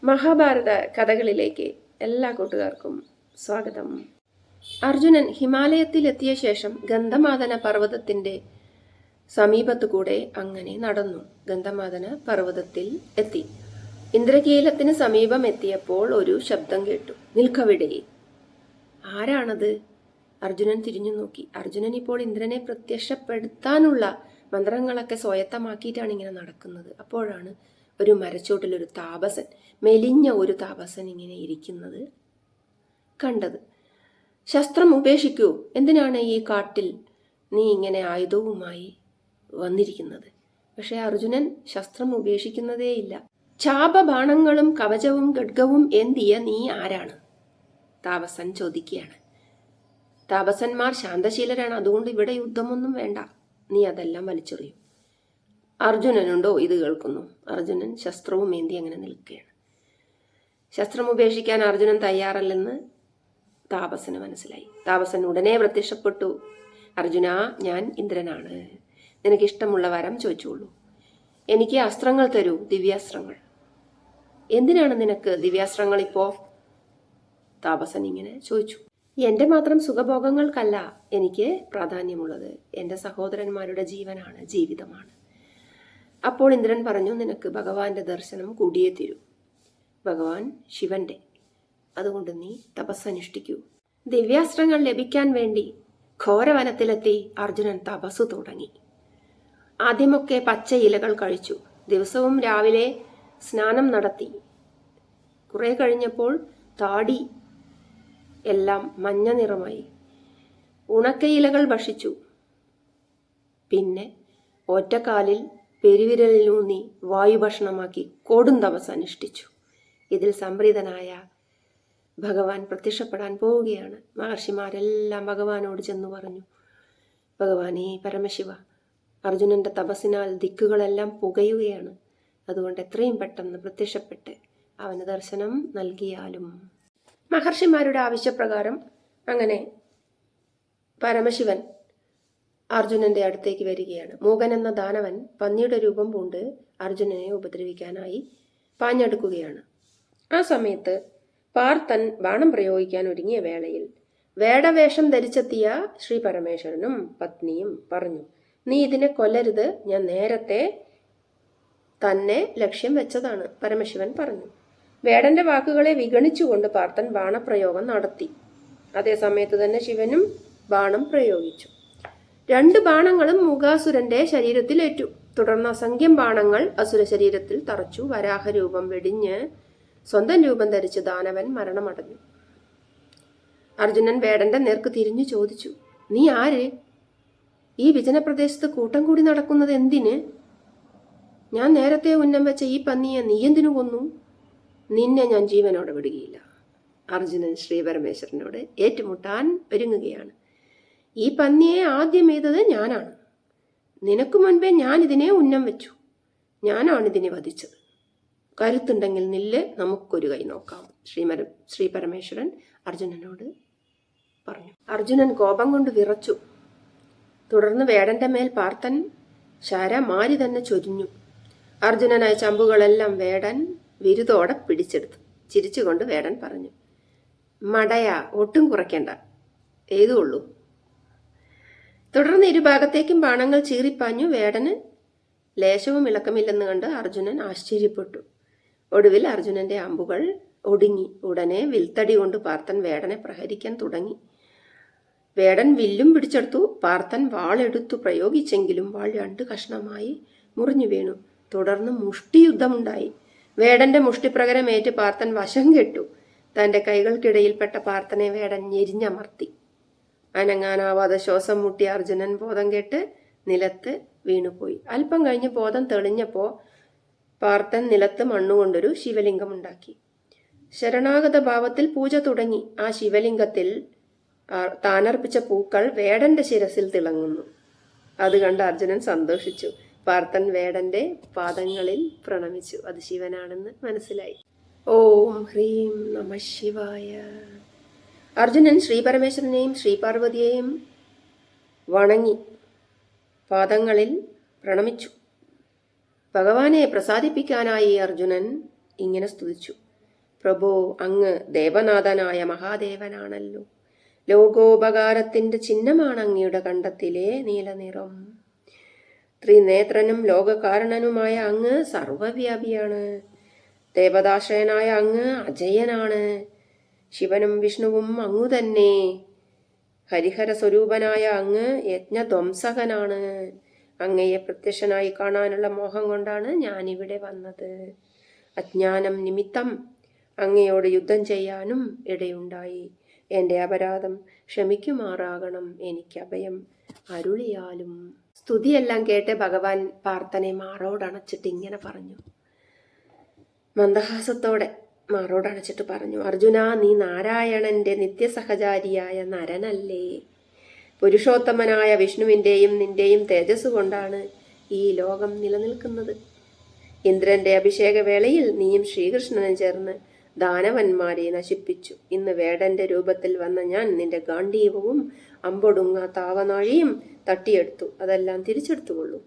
മഹാഭാരത കഥകളിലേക്ക് എല്ലാ കൂട്ടുകാർക്കും സ്വാഗതം. അർജുനൻ ഹിമാലയത്തിലെത്തിയ ശേഷം ഗന്ധമാദന പർവ്വതത്തിന്റെ സമീപത്തുകൂടെ അങ്ങനെ നടന്നു. ഗന്ധമാദന പർവ്വതത്തിൽ എത്തി. ഇന്ദ്രകീലത്തിന് സമീപം എത്തിയപ്പോൾ ഒരു ശബ്ദം കേട്ടു. നിൽക്കവിടെ. ആരാണത്? അർജുനൻ തിരിഞ്ഞു നോക്കി. അർജുനൻ ഇപ്പോൾ ഇന്ദ്രനെ പ്രത്യക്ഷപ്പെടുത്താനുള്ള മന്ത്രങ്ങളൊക്കെ സ്വായത്തമാക്കിയിട്ടാണ് ഇങ്ങനെ നടക്കുന്നത്. അപ്പോഴാണ് ഒരു മരച്ചോട്ടിലൊരു താപസൻ, മെലിഞ്ഞ ഒരു താപസൻ ഇങ്ങനെ ഇരിക്കുന്നത് കണ്ടത്. ശസ്ത്രം ഉപേക്ഷിക്കൂ, എന്തിനാണ് ഈ കാട്ടിൽ നീ ഇങ്ങനെ ആയുധവുമായി വന്നിരിക്കുന്നത്? പക്ഷെ അർജുനൻ ശസ്ത്രം ഉപേക്ഷിക്കുന്നതേയില്ല. ചാപബാണങ്ങളും കവചവും ഖഡ്ഗവും എന്തിയ നീ ആരാണ്? താപസൻ ചോദിക്കുകയാണ്. താപസന്മാർ ശാന്തശീലരാണ്, അതുകൊണ്ട് ഇവിടെ യുദ്ധമൊന്നും വേണ്ട, നീ അതെല്ലാം വലിച്ചെറിയും. അർജുനനുണ്ടോ ഇത് കേൾക്കുന്നു? അർജുനൻ ശസ്ത്രവും ഏന്തി അങ്ങനെ നിൽക്കുകയാണ്. ശസ്ത്രം ഉപേക്ഷിക്കാൻ അർജുനൻ തയ്യാറല്ലെന്ന് താപസന് മനസ്സിലായി. താപസൻ ഉടനെ പ്രത്യക്ഷപ്പെട്ടു. അർജുന, ഞാൻ ഇന്ദ്രനാണ്. നിനക്കിഷ്ടമുള്ള വരം ചോദിച്ചോളൂ. എനിക്ക് അസ്ത്രങ്ങൾ തരൂ, ദിവ്യാസ്ത്രങ്ങൾ. എന്തിനാണ് നിനക്ക് ദിവ്യാസ്ത്രങ്ങൾ ഇപ്പോ? താപസൻ ഇങ്ങനെ ചോദിച്ചു. എന്റെ മാത്രം സുഖഭോഗങ്ങൾക്കല്ല എനിക്ക് പ്രാധാന്യമുള്ളത്, എന്റെ സഹോദരന്മാരുടെ ജീവനാണ്, ജീവിതമാണ്. അപ്പോൾ ഇന്ദ്രൻ പറഞ്ഞു, നിനക്ക് ഭഗവാന്റെ ദർശനം കൂടിയേ തീരൂ, ഭഗവാൻ ശിവന്റെ. അതുകൊണ്ട് നീ തപസ്സനുഷ്ഠിക്കൂ. ദിവ്യാസ്ത്രങ്ങൾ ലഭിക്കാൻ വേണ്ടി ഘോരവനത്തിലെത്തി അർജുനൻ തപസ്സു തുടങ്ങി. ആദ്യമൊക്കെ പച്ച ഇലകൾ കഴിച്ചു. ദിവസവും രാവിലെ സ്നാനം നടത്തി. കുറെ കഴിഞ്ഞപ്പോൾ താടി എല്ലാം മഞ്ഞ നിറമായി. ഉണക്കയിലകൾ ഭക്ഷിച്ചു. പിന്നെ ഒറ്റക്കാലിൽ പെരുവിരലിലൂന്നി വായുഭക്ഷണമാക്കി കൊടും തപസ് അനുഷ്ഠിച്ചു. ഇതിൽ സംപ്രീതനായ ഭഗവാൻ പ്രത്യക്ഷപ്പെടാൻ പോവുകയാണ്. മഹർഷിമാരെല്ലാം ഭഗവാനോട് ചെന്നു പറഞ്ഞു, ഭഗവാനേ പരമശിവ, അർജുനന്റെ തപസ്സിനാൽ ദിക്കുകളെല്ലാം പുകയുകയാണ്. അതുകൊണ്ട് എത്രയും പെട്ടെന്ന് പ്രത്യക്ഷപ്പെട്ട് അവന് ദർശനം നൽകിയാലും. മഹർഷിമാരുടെ ആവശ്യപ്രകാരം അങ്ങനെ പരമശിവൻ അർജുനന്റെ അടുത്തേക്ക് വരികയാണ്. മൂകൻ എന്ന ദാനവൻ പന്നിയുടെ രൂപം പൂണ്ട് അർജുനനെ ഉപദ്രവിക്കാനായി പാഞ്ഞെടുക്കുകയാണ്. ആ സമയത്ത് പാർത്ഥൻ ബാണം പ്രയോഗിക്കാൻ ഒരുങ്ങിയ വേളയിൽ വേടവേഷം ധരിച്ചെത്തിയ ശ്രീ പരമേശ്വരനും പത്നിയും പറഞ്ഞു, നീ ഇതിനെ കൊല്ലരുത്, ഞാൻ നേരത്തെ തന്നെ ലക്ഷ്യം വെച്ചതാണ്. പരമശിവൻ പറഞ്ഞു. വേടന്റെ വാക്കുകളെ വിഗണിച്ചുകൊണ്ട് പാർത്ഥൻ ബാണപ്രയോഗം നടത്തി. അതേ സമയത്ത് തന്നെ ശിവനും ബാണം പ്രയോഗിച്ചു. 2 ബാണങ്ങളും മൂകാസുരന്റെ ശരീരത്തിലേറ്റു. തുടർന്ന് അസംഖ്യം ബാണങ്ങൾ അസുര ശരീരത്തിൽ തറച്ചു. വരാഹരൂപം വെടിഞ്ഞ് സ്വന്തം രൂപം ധരിച്ച് ദാനവൻ മരണമടഞ്ഞു. അർജുനൻ വേടന്റെ നേർക്ക് തിരിഞ്ഞു ചോദിച്ചു, നീ ആര്? ഈ വിജനപ്രദേശത്ത് കൂട്ടം കൂടി നടക്കുന്നത് എന്തിന്? ഞാൻ നേരത്തെ ഉന്നം വെച്ച ഈ പന്നിയെ നീ എന്തിനു കൊന്നു? നിന്നെ ഞാൻ ജീവനോടെ വിടുകയില്ല. അർജുനൻ ശ്രീ പരമേശ്വരനോട് ഏറ്റുമുട്ടാൻ ഒരുങ്ങുകയാണ്. ഈ പന്നിയെ ആദ്യം എയ്തത് ഞാനാണ്. നിനക്ക് മുൻപേ ഞാൻ ഇതിനെ ഉന്നം വെച്ചു. ഞാനാണ് ഇതിനെ വധിച്ചത്. കരുത്തുണ്ടെങ്കിൽ നില്ല്, നമുക്കൊരു കൈ നോക്കാം. ശ്രീ പരമേശ്വരൻ അർജുനനോട് പറഞ്ഞു. അർജുനൻ കോപം കൊണ്ട് വിറച്ചു. തുടർന്ന് വേടന്റെ മേൽ പാർത്ഥൻ ശരമാരി തന്നെ ചൊരിഞ്ഞു. അർജുനനായ ചമ്പുകളെല്ലാം വേടൻ വിരുതോടെ പിടിച്ചെടുത്തു. ചിരിച്ചുകൊണ്ട് വേടൻ പറഞ്ഞു, മടയാ, ഒട്ടും കുറയ്ക്കേണ്ട, എഴുതുള്ളൂ. തുടർന്ന് ഇരുഭാഗത്തേക്കും ബാണങ്ങൾ ചീറിപ്പാഞ്ഞു. വേടന് ലേശവും ഇളക്കമില്ലെന്ന് കണ്ട് അർജുനൻ ആശ്ചര്യപ്പെട്ടു. ഒടുവിൽ അർജുനന്റെ അമ്പുകൾ ഒടുങ്ങി. ഉടനെ വിൽത്തടി കൊണ്ട് പാർത്ഥൻ വേടനെ പ്രഹരിക്കാൻ തുടങ്ങി. വേടൻ വില്ലും പിടിച്ചെടുത്തു. പാർത്ഥൻ വാളെടുത്തു പ്രയോഗിച്ചെങ്കിലും വാൾ 2 കഷ്ണമായി മുറിഞ്ഞു വീണു. തുടർന്ന് മുഷ്ടിയുദ്ധമുണ്ടായി. വേടന്റെ മുഷ്ടിപ്രകരമേറ്റ് പാർത്ഥൻ വശം കെട്ടു. തന്റെ കൈകൾക്കിടയിൽപ്പെട്ട പാർത്ഥനെ വേടൻ ഞെരിഞ്ഞമർത്തി. അനങ്ങാനാവാതെ ശ്വാസം മുട്ടിയ അർജുനൻ ബോധം കെട്ട് നിലത്ത് വീണുപോയി. അല്പം കഴിഞ്ഞ് ബോധം തെളിഞ്ഞപ്പോ പാർത്ഥൻ നിലത്ത് മണ്ണുകൊണ്ടൊരു ശിവലിംഗം ഉണ്ടാക്കി. ശരണാഗത ഭാവത്തിൽ പൂജ തുടങ്ങി. ആ ശിവലിംഗത്തിൽ താനർപ്പിച്ച പൂക്കൾ വേടന്റെ ശിരസിൽ തിളങ്ങുന്നു. അത് കണ്ട് അർജുനൻ സന്തോഷിച്ചു. പാർത്ഥൻ വേടന്റെ പാദങ്ങളിൽ പ്രണമിച്ചു. അത് ശിവനാണെന്ന് മനസ്സിലായി. ഓം ഹ്രീം നമഃ ശിവായ. അർജുനൻ ശ്രീപരമേശ്വരനെയും ശ്രീപാർവതിയെയും വണങ്ങി പാദങ്ങളിൽ പ്രണമിച്ചു. ഭഗവാനെ പ്രസാദിപ്പിക്കാനായി അർജുനൻ ഇങ്ങനെ സ്തുതിച്ചു. പ്രഭോ, അങ്ങ് ദേവനാഥനായ മഹാദേവനാണല്ലോ. ലോകോപകാരത്തിന്റെ ചിഹ്നമാണ് അങ്ങയുടെ കണ്ടത്തിലെ നീലനിറം. ത്രിനേത്രനും ലോകകാരണനുമായ അങ്ങ് സർവവ്യാപിയാണ്. ദേവതാശ്രയനായ അങ്ങ് അജയനാണ്. ശിവനും വിഷ്ണുവും അങ്ങു തന്നെ. ഹരിഹര സ്വരൂപനായ അങ്ങ് യജ്ഞധ്വംസകനാണ്. അങ്ങയെ പ്രത്യക്ഷനായി കാണാനുള്ള മോഹം കൊണ്ടാണ് ഞാനിവിടെ വന്നത്. അജ്ഞാനം നിമിത്തം അങ്ങയോട് യുദ്ധം ചെയ്യാനും ഇടയുണ്ടായി. എൻ്റെ അപരാധം ക്ഷമിക്കുമാറാകണം. എനിക്ക് അഭയം അരുളിയാലും. സ്തുതിയെല്ലാം കേട്ട് ഭഗവാൻ പാർത്ഥനെ മാറോടണച്ചിട്ട് ഇങ്ങനെ പറഞ്ഞു. മന്ദഹാസത്തോടെ മാറോടണച്ചിട്ട് പറഞ്ഞു, അർജുന, നീ നാരായണന്റെ നിത്യസഹചാരിയായ നരനല്ലേ? പുരുഷോത്തമനായ വിഷ്ണുവിൻ്റെയും നിന്റെയും തേജസ് കൊണ്ടാണ് ഈ ലോകം നിലനിൽക്കുന്നത്. ഇന്ദ്രന്റെ അഭിഷേകവേളയിൽ നീയും ശ്രീകൃഷ്ണനും ചേർന്ന് ദാനവന്മാരെ നശിപ്പിച്ചു. ഇന്ന് വേടന്റെ രൂപത്തിൽ വന്ന ഞാൻ നിന്റെ ഗാണ്ഡീവവും അമ്പൊടുങ്ങ താവനാഴിയും തട്ടിയെടുത്തു. അതെല്ലാം തിരിച്ചെടുത്തുകൊള്ളൂ.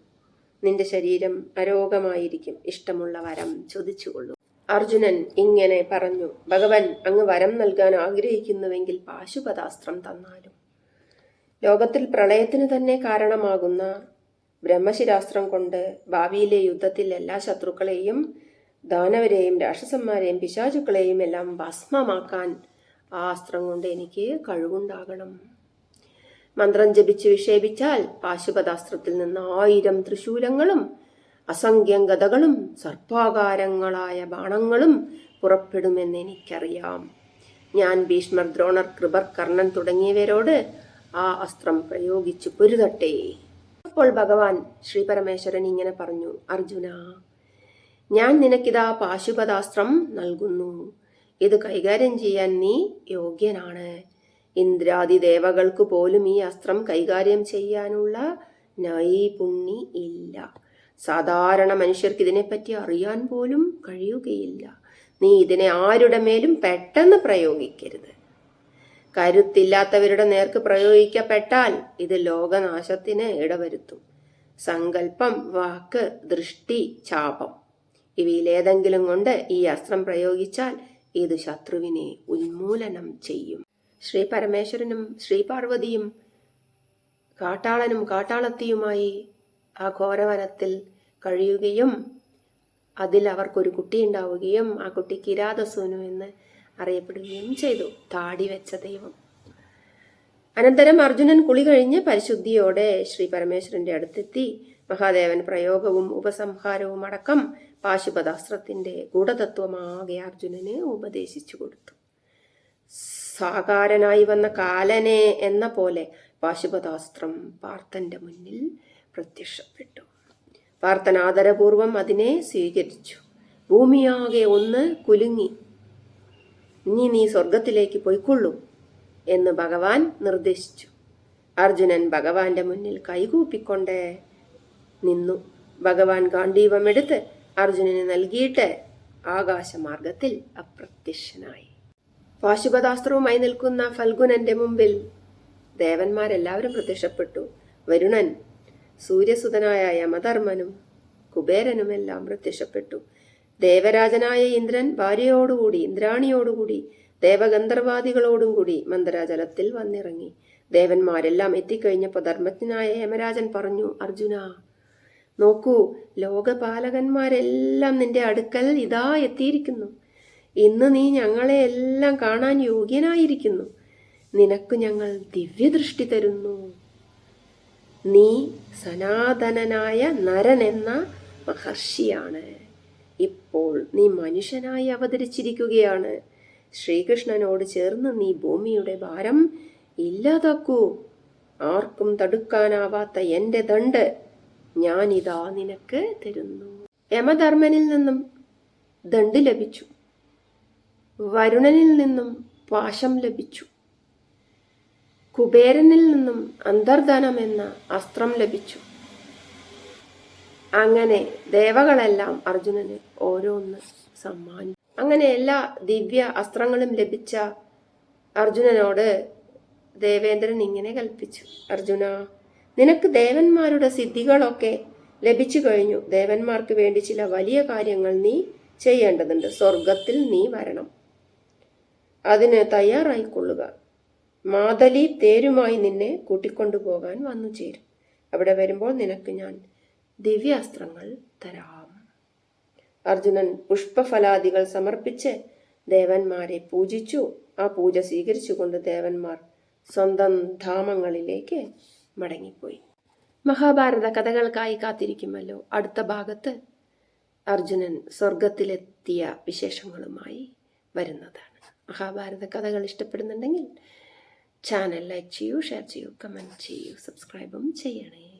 നിന്റെ ശരീരം അരോഗമായിരിക്കും. ഇഷ്ടമുള്ള വരം ചോദിച്ചുകൊള്ളൂ. അർജുനൻ ഇങ്ങനെ പറഞ്ഞു. ഭഗവൻ, അങ്ങ് വരം നൽകാൻ ആഗ്രഹിക്കുന്നുവെങ്കിൽ പാശുപതാസ്ത്രം തന്നാലും. ലോകത്തിൽ പ്രളയത്തിന് തന്നെ കാരണമാകുന്ന ബ്രഹ്മശിരാസ്ത്രം കൊണ്ട് ഭാവിയിലെ യുദ്ധത്തിൽ എല്ലാ ശത്രുക്കളെയും, ദാനവരെയും, രാക്ഷസന്മാരെയും, പിശാചുക്കളെയും എല്ലാം ഭസ്മമാക്കാൻ ആ അസ്ത്രം കൊണ്ട് എനിക്ക് കഴിവുണ്ടാകണം. മന്ത്രം ജപിച്ച് വിക്ഷേപിച്ചാൽ പാശുപതാസ്ത്രത്തിൽ നിന്ന് 1000 തൃശൂലങ്ങളും അസംഖ്യം ഗദകളും സർപ്പാകാരങ്ങളായ ബാണങ്ങളും പുറപ്പെടുമെന്ന് എനിക്കറിയാം. ഞാൻ ഭീഷ്മർ, ദ്രോണർ, കൃപർ, കർണൻ തുടങ്ങിയവരോട് ആ അസ്ത്രം പ്രയോഗിച്ചു പൊരുതട്ടെ. അപ്പോൾ ഭഗവാൻ ശ്രീ പരമേശ്വരൻ ഇങ്ങനെ പറഞ്ഞു, അർജുന, ഞാൻ നിനക്കിതാ പാശുപതാസ്ത്രം നൽകുന്നു. ഇത് കൈകാര്യം ചെയ്യാൻ നീ യോഗ്യനാണ്. ഇന്ദ്രാദി ദേവകൾക്ക് പോലും ഈ അസ്ത്രം കൈകാര്യം ചെയ്യാനുള്ള നൈപുണ്യം ഇല്ല. സാധാരണ മനുഷ്യർക്ക് ഇതിനെപ്പറ്റി അറിയാൻ പോലും കഴിയുകയില്ല. നീ ഇതിനെ ആരുടെ മേലും പെട്ടെന്ന് പ്രയോഗിക്കരുത്. കരുത്തില്ലാത്തവരുടെ നേർക്ക് പ്രയോഗിക്കപ്പെട്ടാൽ ഇത് ലോകനാശത്തിന് ഇടവരുത്തും. സങ്കല്പം, വാക്ക്, ദൃഷ്ടി, ചാപം ഇവയിലേതെങ്കിലും കൊണ്ട് ഈ അസ്ത്രം പ്രയോഗിച്ചാൽ ഇത് ശത്രുവിനെ ഉന്മൂലനം ചെയ്യും. ശ്രീ പരമേശ്വരനും ശ്രീ പാർവതിയും കാട്ടാളനും കാട്ടാളത്തിയുമായി ആ ഘോരവനത്തിൽ കഴിയുകയും അതിൽ അവർക്കൊരു കുട്ടി ഉണ്ടാവുകയും ആ കുട്ടി കിരാതസൂനു എന്ന് അറിയപ്പെടുകയും ചെയ്തു. താടി വെച്ച ദൈവം. അനന്തരം അർജുനൻ കുളി കഴിഞ്ഞ് പരിശുദ്ധിയോടെ ശ്രീ പരമേശ്വരന്റെ അടുത്തെത്തി മഹാദേവൻ പ്രയോഗവും ഉപസംഹാരവും അടക്കം പാശുപതാസ്ത്രത്തിന്റെ ഗൂഢതത്വമാകെ അർജുനന് ഉപദേശിച്ചു കൊടുത്തു. സാകാരനായി വന്ന കാലനെ എന്ന പോലെ പാശുപതാസ്ത്രം പാർത്ഥന്റെ മുന്നിൽ പ്രത്യക്ഷപ്പെട്ടു. പാർത്ഥൻ ആദരപൂർവം അതിനെ സ്വീകരിച്ചു. ഭൂമിയാകെ ഒന്ന് കുലുങ്ങി. ഇനി നീ സ്വർഗത്തിലേക്ക് പോയിക്കൊള്ളൂ എന്ന് ഭഗവാൻ നിർദ്ദേശിച്ചു. അർജുനൻ ഭഗവാന്റെ മുന്നിൽ കൈകൂപ്പിക്കൊണ്ട് നിന്നു. ഭഗവാൻ ഗാണ്ഡീവമെടുത്ത് അർജുനന് നൽകിയിട്ട് ആകാശമാർഗത്തിൽ അപ്രത്യക്ഷനായി. പാശുപതാസ്ത്രവുമായി നിൽക്കുന്ന ഫൽഗുനന്റെ മുമ്പിൽ ദേവന്മാരെല്ലാവരും പ്രത്യക്ഷപ്പെട്ടു. വരുണൻ, സൂര്യസുതനായ യമധർമ്മനും കുബേരനുമെല്ലാം പ്രത്യക്ഷപ്പെട്ടു. ദേവരാജനായ ഇന്ദ്രൻ ഭാര്യയോടുകൂടി, ഇന്ദ്രാണിയോടുകൂടി, ദേവഗന്ധർവാദികളോടും കൂടി മന്ദരാജലത്തിൽ വന്നിറങ്ങി. ദേവന്മാരെല്ലാം എത്തിക്കഴിഞ്ഞപ്പോൾ ധർമ്മജ്ഞനായ യമരാജൻ പറഞ്ഞു, അർജുന, നോക്കൂ, ലോകപാലകന്മാരെല്ലാം നിന്റെ അടുക്കൽ ഇതാ എത്തിയിരിക്കുന്നു. ഇന്ന് നീ ഞങ്ങളെ എല്ലാം കാണാൻ യോഗ്യനായിരിക്കുന്നു. നിനക്ക് ഞങ്ങൾ ദിവ്യദൃഷ്ടി തരുന്നു. നീ സനാതനനായ നരൻ എന്ന മഹർഷിയാണ്. ഇപ്പോൾ നീ മനുഷ്യനായി അവതരിച്ചിരിക്കുകയാണ്. ശ്രീകൃഷ്ണനോട് ചേർന്ന് നീ ഭൂമിയുടെ ഭാരം ഇല്ലാതാക്കൂ. ആർക്കും തടുക്കാനാവാത്ത എൻ്റെ ദണ്ഡ് ഞാനിതാ നിനക്ക് തരുന്നു. യമധർമ്മനിൽ നിന്നും ദണ്ഡ് ലഭിച്ചു. വരുണനിൽ നിന്നും പാശം ലഭിച്ചു. കുബേരനിൽ നിന്നും അന്തർധനം എന്ന അസ്ത്രം ലഭിച്ചു. അങ്ങനെ ദേവകളെല്ലാം അർജുനന് ഓരോന്ന് സമ്മാനിച്ചു. അങ്ങനെ എല്ലാ ദിവ്യ അസ്ത്രങ്ങളും ലഭിച്ച അർജുനനോട് ദേവേന്ദ്രൻ ഇങ്ങനെ കൽപ്പിച്ചു, അർജുന, നിനക്ക് ദേവന്മാരുടെ സിദ്ധികളൊക്കെ ലഭിച്ചു കഴിഞ്ഞു. ദേവന്മാർക്ക് വേണ്ടി ചില വലിയ കാര്യങ്ങൾ നീ ചെയ്യേണ്ടതുണ്ട്. സ്വർഗത്തിൽ നീ വരണം. അതിന് തയ്യാറായിക്കൊള്ളുക. മാതലി തേരുമായി നിന്നെ കൂട്ടിക്കൊണ്ടുപോകാൻ വന്നു ചേരും. അവിടെ വരുമ്പോൾ നിനക്ക് ഞാൻ ദിവ്യാസ്ത്രങ്ങൾ തരാം. അർജുനൻ പുഷ്പഫലാദികൾ സമർപ്പിച്ച് ദേവന്മാരെ പൂജിച്ചു. ആ പൂജ സ്വീകരിച്ചുകൊണ്ട് ദേവന്മാർ സ്വന്തം ധാമങ്ങളിലേക്ക് മടങ്ങിപ്പോയി. മഹാഭാരത കഥകൾക്കായി കാത്തിരിക്കുമല്ലോ. അടുത്ത ഭാഗത്ത് അർജുനൻ സ്വർഗത്തിലെത്തിയ വിശേഷങ്ങളുമായി വരുന്നതാണ്. മഹാഭാരത കഥകൾ ഇഷ്ടപ്പെടുന്നുണ്ടെങ്കിൽ ചാനൽ ലൈക്ക് ചെയ്യൂ, ഷെയർ ചെയ്യൂ, കമൻറ്റ് ചെയ്യൂ, സബ്സ്ക്രൈബും ചെയ്യണേ.